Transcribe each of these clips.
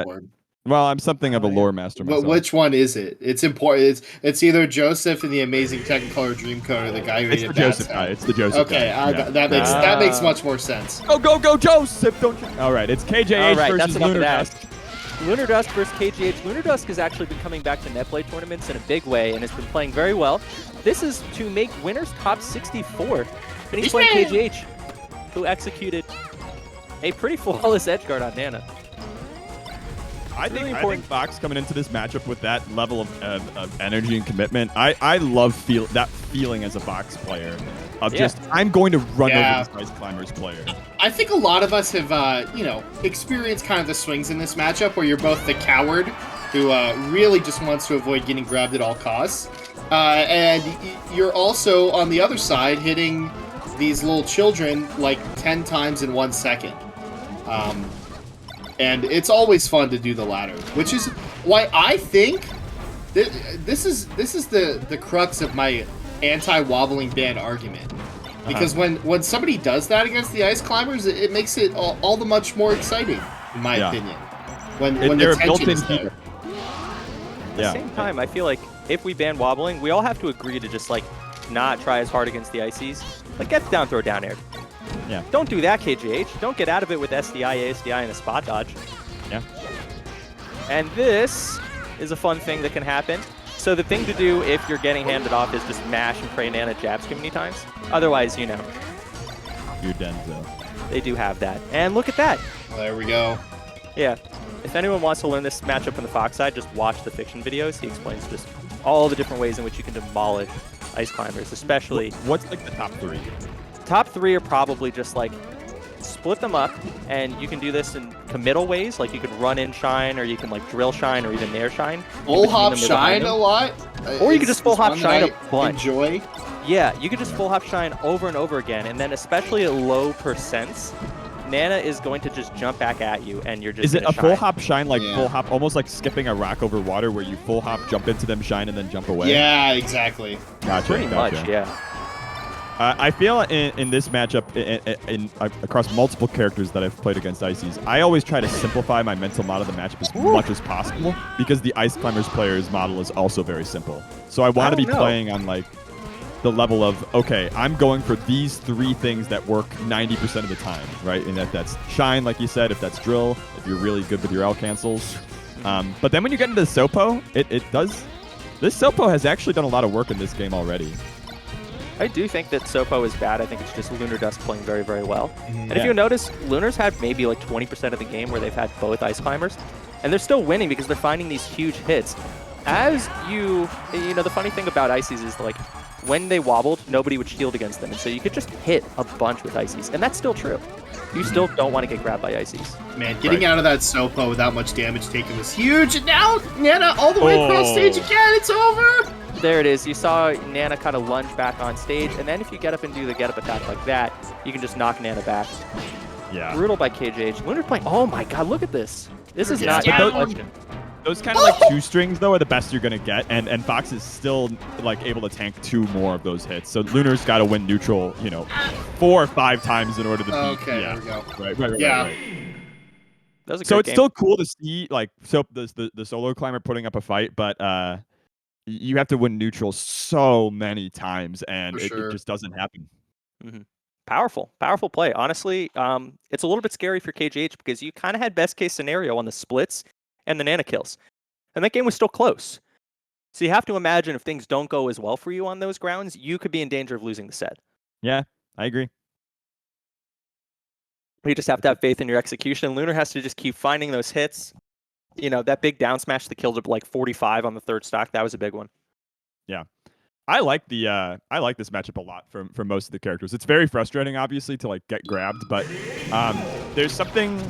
Lord. Well, I'm something of a lore master myself. Which one is it? It's important. It's either Joseph in the Amazing Technicolor Dreamcoat or the guy who It's ate the a bat's Joseph guy. head. It's the Joseph Okay, guy. Yeah. that makes much more sense. Go, Joseph! Don't you? All right, it's KJH versus LunarDusk. LunarDusk versus KJH. LunarDusk has actually been coming back to netplay tournaments in a big way and has been playing very well. This is to make winners top 64. And he's playing KJH, who executed a pretty flawless edgeguard on Nana. I think Fox coming into this matchup with that level of energy and commitment. I love that feeling as a Fox player of just, I'm going to run over this Ice Climbers player. I think a lot of us have, experienced kind of the swings in this matchup where you're both the coward who really just wants to avoid getting grabbed at all costs. And you're also, on the other side, hitting these little children like 10 times in 1 second. And it's always fun to do the latter, which is why I think this is the crux of my anti-wobbling ban argument. Because when somebody does that against the Ice Climbers, it makes it all the much more exciting, in my opinion. When the tension is there. At the same time, I feel like if we ban wobbling, we all have to agree to just like not try as hard against the Ices. Like get down, throw down air. Yeah. Don't do that, KJH. Don't get out of it with SDI, ASDI, and a spot dodge. Yeah. And this is a fun thing that can happen. So the thing to do if you're getting handed off is just mash and pray Nana jabs too many times. Otherwise, You're Denzo. They do have that. And look at that. There we go. Yeah. If anyone wants to learn this matchup on the Fox side, just watch the fiction videos. He explains just all the different ways in which you can demolish Ice Climbers, especially... What's like the top 3? Top 3 are probably just like split them up, and you can do this in committal ways. Like you could run in shine, or you can like drill shine, or even nair shine. Full hop shine a lot? Or you could just full hop shine a bunch. Enjoy? Yeah, you could just full hop shine over and over again, and then especially at low percents, Nana is going to just jump back at you, and you're just Is it a shine. full hop shine, like full hop, almost like skipping a rock over water where you full hop, jump into them, shine, and then jump away? Yeah, exactly. Gotcha. Pretty much, yeah. I feel in this matchup, across multiple characters that I've played against Ices, I always try to simplify my mental model of the matchup as much as possible, because the Ice Climbers player's model is also very simple. So I want to be playing on like the level of, okay, I'm going for these 3 things that work 90% of the time, right? And that's shine, like you said, if that's drill, if you're really good with your L cancels. But then when you get into the Sopo, this Sopo has actually done a lot of work in this game already. I do think that Sopo is bad. I think it's just LunarDusk playing very, very well. And if you notice, Lunar's had maybe like 20% of the game where they've had both Ice Climbers, and they're still winning because they're finding these huge hits. As the funny thing about Ices is like, when they wobbled, nobody would shield against them, and so you could just hit a bunch with Ices, and that's still true. You still don't want to get grabbed by Ices. Man, getting out of that Sopo without much damage taken was huge, and now Nana all the way across stage again, it's over! There it is. You saw Nana kind of lunge back on stage, and then if you get up and do the get-up attack like that, you can just knock Nana back. Yeah. Brutal by KJH. Lunar playing... Oh my god, look at this. This is not... Those kind of like 2 strings, though, are the best you're going to get, and Fox is still like able to tank 2 more of those hits. So Lunar's got to win neutral, 4 or 5 times in order to beat. Okay, there we go. Right. That was a so it's game. still cool to see like the solo climber putting up a fight, but you have to win neutral so many times, and it just doesn't happen. Powerful play. Honestly, it's a little bit scary for KJH because you kind of had best case scenario on the splits and the Nana kills, and that game was still close. So you have to imagine if things don't go as well for you on those grounds, you could be in danger of losing the set. Yeah, I agree. You just have to have faith in your execution. Lunar has to just keep finding those hits. That big down smash that killed like 45 on the 3rd stock, that was a big one. Yeah. I like this matchup a lot for most of the characters. It's very frustrating, obviously, to like get grabbed, but there's something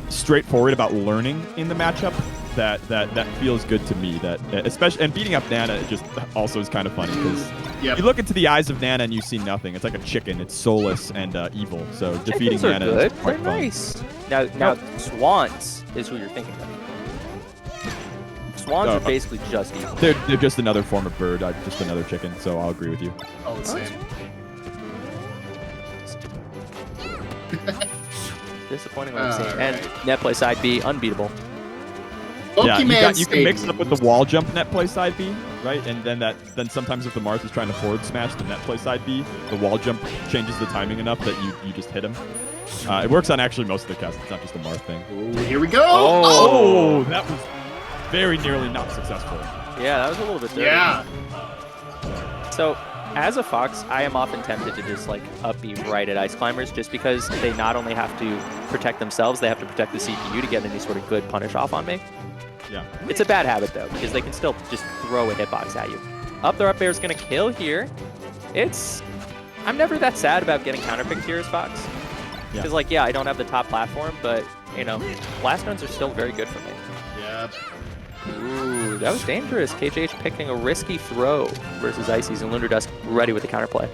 straightforward about learning in the matchup that feels good to me. That especially, and beating up Nana just also is kind of funny because you look into the eyes of Nana and you see nothing. It's like a chicken. It's soulless and evil. So defeating Nana is quite fun. Nice. Now Swans is who you're thinking of. Swans are basically just evil. They're just another form of bird. Just another chicken. So I'll agree with you. Oh, same. Disappointing what I'm seeing. And net play side B, unbeatable. Yeah, you can mix it up with the wall jump net play side B, right? And then sometimes if the Marth is trying to forward smash the net play side B, the wall jump changes the timing enough that you just hit him. It works on actually most of the casts. It's not just a Marth thing. Ooh, here we go. Oh, that was very nearly not successful. Yeah, that was a little bit dirty. Yeah. So, as a Fox, I am often tempted to just like up B right at Ice Climbers just because they not only have to protect themselves, they have to protect the CPU to get any sort of good punish off on me. Yeah. It's a bad habit though, because they can still just throw a hitbox at you. Up air is going to kill here. I'm never that sad about getting counterpicked here as Fox. Because like, yeah, I don't have the top platform, but you know, blast zones are still very good for me. Yep. Ooh, that was dangerous. KJH picking a risky throw versus Ices and LunarDusk ready with the counterplay.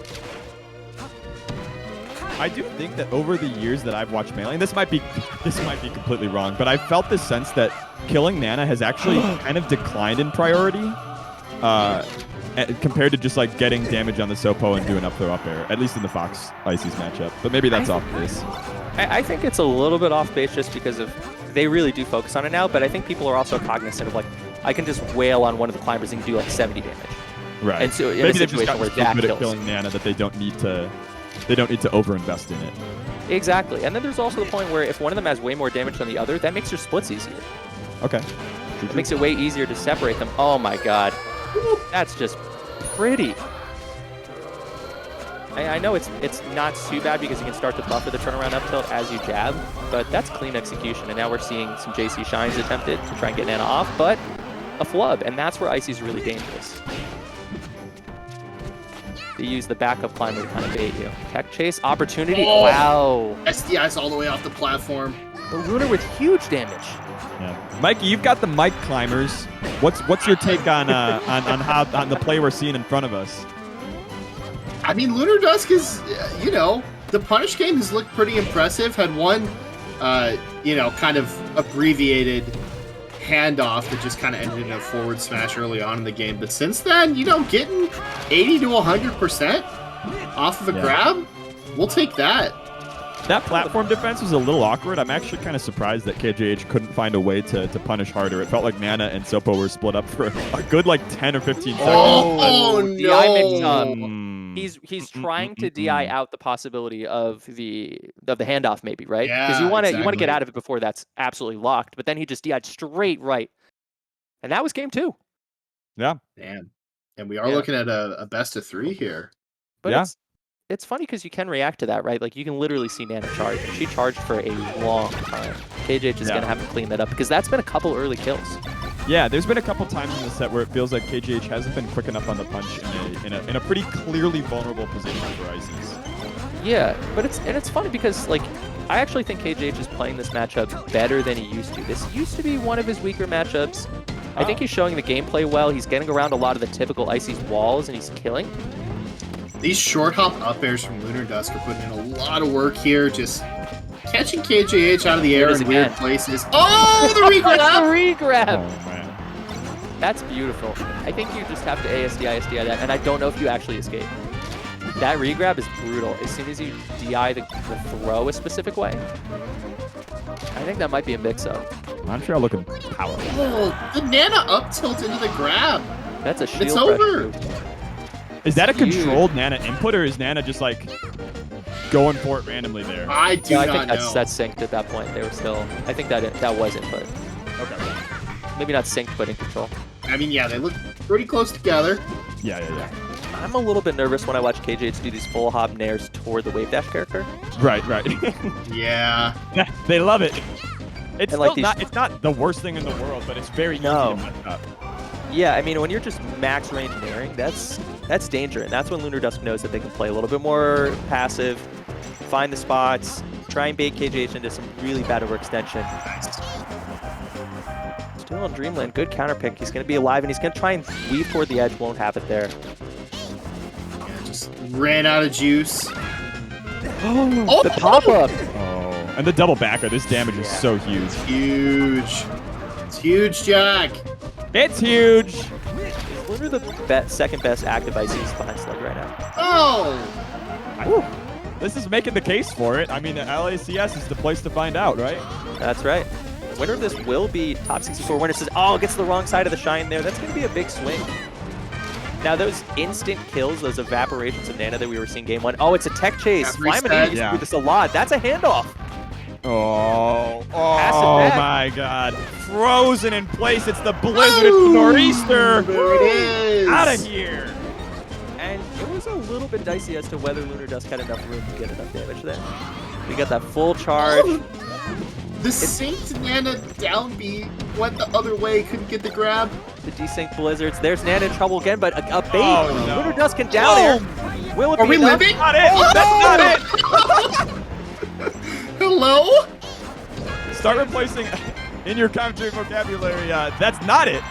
I do think that over the years that I've watched Melee, and this might be completely wrong, but I felt the sense that killing Nana has actually kind of declined in priority compared to just like getting damage on the Sopo and doing up throw up air, at least in the Fox Ices matchup. But maybe that's off base. I think it's a little bit off base just because of they really do focus on it now, but I think people are also cognizant of like, I can just wail on one of the climbers and do like 70 damage. Right. And so in maybe a situation where that good kills. at killing Nana that they don't need to overinvest in it. Exactly. And then there's also the point where if one of them has way more damage than the other, that makes your splits easier. Okay. It makes it way easier to separate them. Oh my god. That's just pretty. I know it's not too bad because you can start to buffer the turnaround up tilt as you jab, but that's clean execution. And now we're seeing some JC Shines attempted to try and get Nana off, but a flub, and that's where Icy's really dangerous. They use the backup climber to kind of bait you. Tech chase, opportunity, wow. SDI's all the way off the platform. The Lunar with huge damage. Yeah. Mikey, you've got the mic climbers. What's your take on the play we're seeing in front of us? I mean, LunarDusk is, you know, the punish game has looked pretty impressive. Had one, you know, kind of abbreviated handoff that just kind of ended in a forward smash early on in the game. But since then, you know, getting 80 to 100% off of a grab, we'll take that. That platform defense was a little awkward. I'm actually kind of surprised that KJH couldn't find a way to punish harder. It felt like Nana and Sopo were split up for a good like 10 or 15 seconds. Oh no! He's trying to DI out the possibility of the handoff, maybe, right? Because you want to get out of it before that's absolutely locked. But then he just DI'd straight right, and that was game 2. Yeah. Damn. And we are looking at a best of 3 here. But it's funny because you can react to that, right? Like, you can literally see Nana charge, and she charged for a long time. KJH is going to have to clean that up, because that's been a couple early kills. Yeah, there's been a couple times in the set where it feels like KJH hasn't been quick enough on the punch in a pretty clearly vulnerable position for Ices. Yeah, but it's funny because, like, I actually think KJH is playing this matchup better than he used to. This used to be one of his weaker matchups. I think he's showing the gameplay well. He's getting around a lot of the typical Ices walls, and he's killing. These short hop up airs from LunarDusk are putting in a lot of work here, just catching KJH out of the air in weird places. Oh, the regrab! The regrab! Oh, man. That's beautiful. I think you just have to SDI that, and I don't know if you actually escape. That regrab is brutal. As soon as you DI the throw a specific way, I think that might be a mix-up. Montreal looking powerful. Oh, the Nana up tilt into the grab. That's a shield. It's over. Is that a controlled Nana input, or is Nana just like going for it randomly there? I do not think know. That's synced at that point. They were still. I think that was input. Okay. Maybe not synced, but in control. I mean, yeah, they look pretty close together. Yeah. I'm a little bit nervous when I watch KJH do these full hop nairs toward the wave dash character. Right. Yeah. They love it. It's and like it's not the worst thing in the world, but it's very easy to mess up. Yeah, I mean, when you're just max range nairing, that's danger, and that's when LunarDusk knows that they can play a little bit more passive, find the spots, try and bait KJH into some really bad overextension. Still on Dreamland, good counter pick. He's going to be alive, and he's going to try and weave toward the edge, won't have it there. Yeah, just ran out of juice. Oh, the pop-up! Oh, and the double backer. This damage is so huge. It's huge, Jack. It's huge. Is Lunar the second best active Ices behind Slug right now? Oh! This is making the case for it. I mean, LACS is the place to find out, right? That's right. The winner of this will be Top 64 winner. Says, oh, gets the wrong side of the shine there. That's going to be a big swing. Now, those instant kills, those evaporations of Nana that we were seeing game 1. Oh, it's a tech chase. Flyman used to do this a lot. That's a handoff. Oh back. my God. Frozen in place. It's the Blizzard. It's the Nor'easter. There it is. Out of here. And it was a little bit dicey as to whether LunarDusk had enough room to get enough damage there. We got that full charge. The synced Nana down B went the other way, couldn't get the grab. The desynced Blizzards. There's Nana in trouble again, but a bait. Oh, no. LunarDusk can down air. Will it Are be we enough? living? Not it. Oh, That's not it. Hello? Start replacing in your commentary vocabulary. That's not it.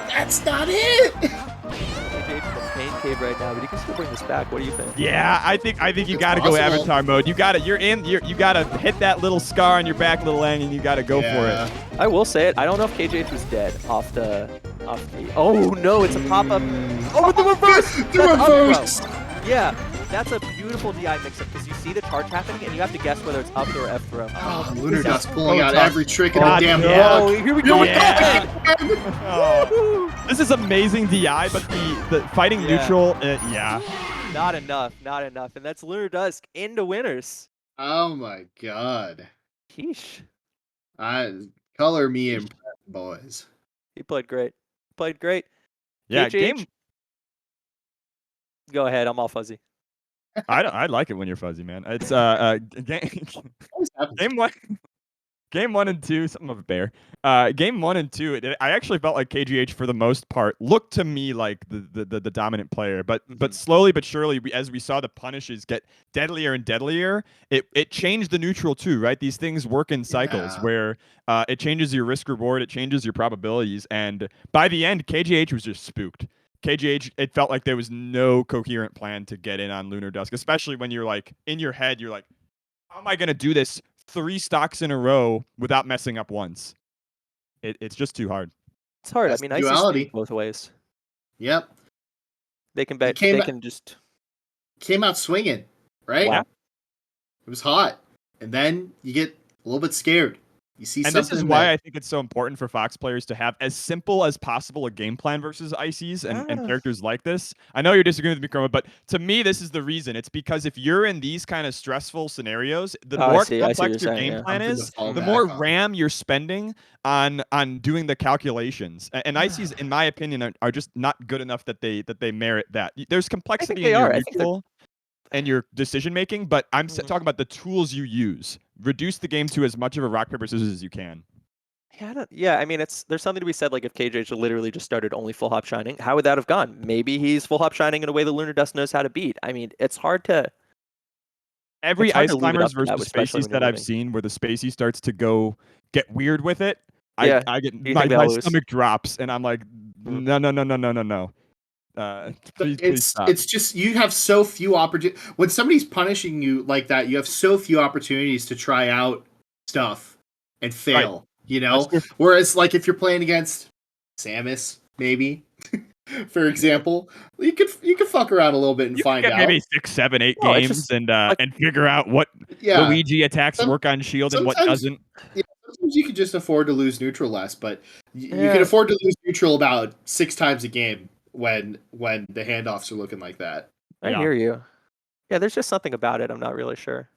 That's not it. KJH in the pain cave right now, but he can still bring this back. What do you think? Yeah, I think you got to go possible. avatar mode. You got to you got to hit that little scar on your back, little Lang, and you got to go for it. I will say it. I don't know if KJH was dead off the. Oh no! It's a pop up. Oh, with the reverse. The reverse. Yeah, that's a beautiful DI mix-up because you see the charge happening and you have to guess whether it's up throw or F throw. Oh, LunarDusk pulling out tough. every trick in the God, damn no. Oh, book. here we go. Yeah. Oh. This is amazing DI, but the fighting neutral, yeah. Not enough. Not enough. And that's LunarDusk into winners. Oh my God. Sheesh. Color me impressed, boys. He played great. Played great. Yeah, KJH. Go ahead. I'm all fuzzy. I like it when you're fuzzy, man. It's game one and two, something of a bear. Game 1 and 2, I actually felt like KJH for the most part looked to me like the dominant player, but slowly but surely, as we saw the punishes get deadlier and deadlier, it changed the neutral too, right? These things work in cycles where it changes your risk reward, it changes your probabilities, and by the end, KJH was just spooked. KJH, it felt like there was no coherent plan to get in on LunarDusk, especially when you're like in your head, you're like, how am I gonna do this 3 stocks in a row without messing up once? It's just too hard. It's hard. That's I mean, I duality. see both ways. Yep. They can bet. They can just came out swinging, right? Yeah. It was hot, and then you get a little bit scared. You see And something. this is why I think it's so important for Fox players to have as simple as possible a game plan versus ICs and characters like this. I know you're disagreeing with me, Chroma, but to me, this is the reason. It's because if you're in these kind of stressful scenarios, the more complex your game plan is, the more RAM you're spending on doing the calculations. And ICs, in my opinion, are just not good enough that they merit that. There's complexity in your neutral and your decision making, but I'm talking about the tools you use. Reduce the game to as much of a rock paper scissors as you can. Yeah, I mean, there's something to be said. Like if KJH literally just started only full hop shining, how would that have gone? Maybe he's full hop shining in a way that LunarDusk knows how to beat. I mean, it's hard to. Every Ice Climbers versus Spacies that I've seen, where the Spacey starts to get weird with it, I get my stomach drops, and I'm like, no. It's just you have so few opportunities when somebody's punishing you like that. You have so few opportunities to try out stuff and fail. Right. You know, whereas like if you're playing against Samus, maybe for example, you could fuck around a little bit and find out maybe 6, 7, 8 games and figure out what Luigi attacks work on shield and what doesn't. Yeah, sometimes you could just afford to lose neutral less, but you can afford to lose neutral about 6 times a game. When the handoffs are looking like that. I hear you. Yeah, there's just something about it. I'm not really sure.